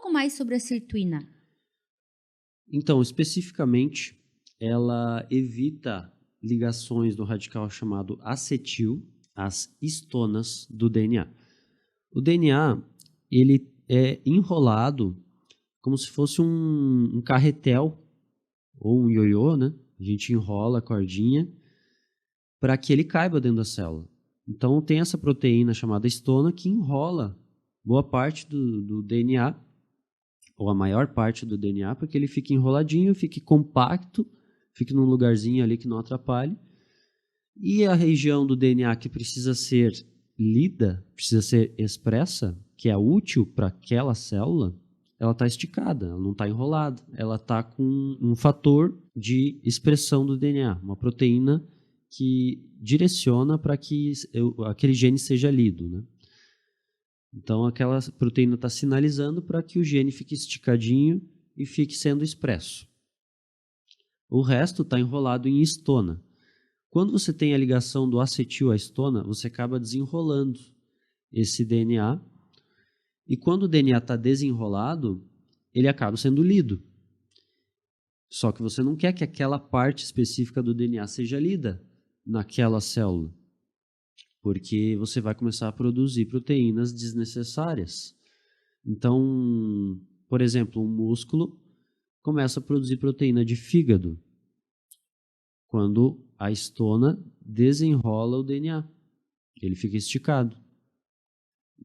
pouco mais sobre a sirtuína. Então, especificamente, ela evita ligações do radical chamado acetil às histonas do DNA. O DNA, ele é enrolado como se fosse um carretel ou um ioiô, né? A gente enrola a cordinha para que ele caiba dentro da célula. Então, tem essa proteína chamada histona que enrola boa parte do DNA, ou a maior parte do DNA, para que ele fique enroladinho, fique compacto, fique num lugarzinho ali que não atrapalhe. E a região do DNA que precisa ser lida, precisa ser expressa, que é útil para aquela célula, ela está esticada, ela não está enrolada. Ela está com um fator de expressão do DNA, uma proteína que direciona para que aquele gene seja lido, né? Então, aquela proteína está sinalizando para que o gene fique esticadinho e fique sendo expresso. O resto está enrolado em histona. Quando você tem a ligação do acetil à histona, você acaba desenrolando esse DNA. E quando o DNA está desenrolado, ele acaba sendo lido. Só que você não quer que aquela parte específica do DNA seja lida naquela célula, porque você vai começar a produzir proteínas desnecessárias. Então, por exemplo, um músculo começa a produzir proteína de fígado quando a histona desenrola o DNA. Ele fica esticado.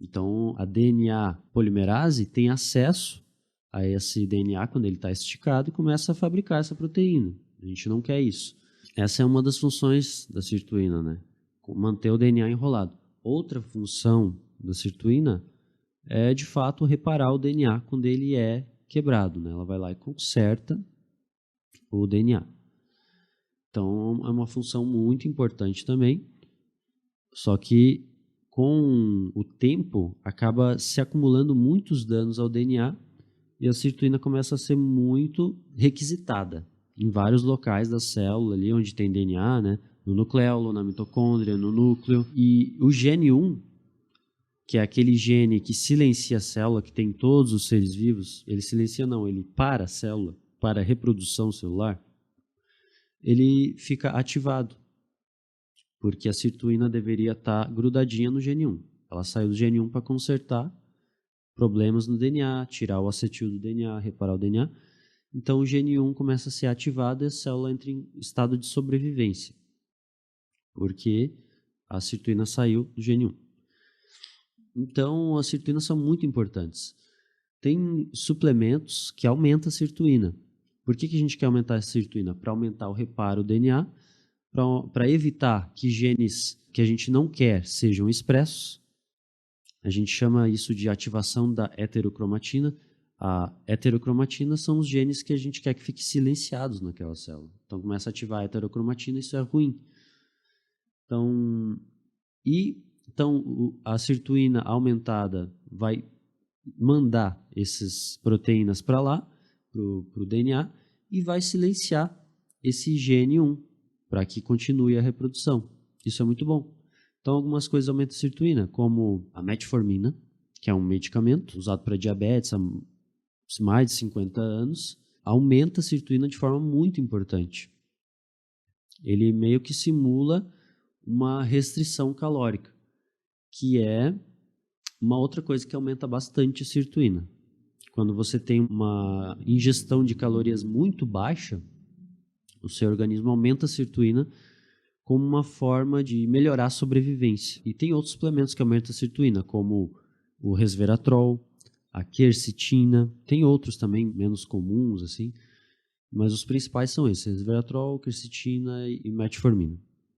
Então, a DNA polimerase tem acesso a esse DNA quando ele está esticado e começa a fabricar essa proteína. A gente não quer isso. Essa é uma das funções da sirtuína, né? Manter o DNA enrolado. Outra função da sirtuína é, de fato, reparar o DNA quando ele é quebrado, né? Ela vai lá e conserta o DNA. Então, é uma função muito importante também, só que com o tempo acaba se acumulando muitos danos ao DNA e a sirtuína começa a ser muito requisitada em vários locais da célula ali onde tem DNA, né? No nucleolo, na mitocôndria, no núcleo. E o gene 1, que é aquele gene que silencia a célula, que tem em todos os seres vivos, ele silencia não, ele para a célula, para a reprodução celular, ele fica ativado, porque a sirtuína deveria estar grudadinha no gene 1. Ela saiu do gene 1 para consertar problemas no DNA, tirar o acetil do DNA, reparar o DNA. Então o gene 1 começa a ser ativado e a célula entra em estado de sobrevivência, porque a sirtuína saiu do gene 1. Então as sirtuínas são muito importantes. Tem suplementos que aumentam a sirtuína. Por que a gente quer aumentar a sirtuína? Para aumentar o reparo do DNA, para evitar que genes que a gente não quer sejam expressos. A gente chama isso de ativação da heterocromatina. A heterocromatina são os genes que a gente quer que fiquem silenciados naquela célula. Então começa a ativar a heterocromatina, isso é ruim. Então a sirtuína aumentada vai mandar essas proteínas para lá, para o DNA, e vai silenciar esse gene 1, para que continue a reprodução. Isso é muito bom. Então, algumas coisas aumentam a sirtuína, como a metformina, que é um medicamento usado para diabetes há mais de 50 anos, aumenta a sirtuína de forma muito importante. Ele meio que simula uma restrição calórica, que é uma outra coisa que aumenta bastante a sirtuína. Quando você tem uma ingestão de calorias muito baixa, o seu organismo aumenta a sirtuína como uma forma de melhorar a sobrevivência. E tem outros suplementos que aumentam a sirtuína, como o resveratrol, a quercetina, tem outros também menos comuns, assim, mas os principais são esses: resveratrol, quercetina e metformina.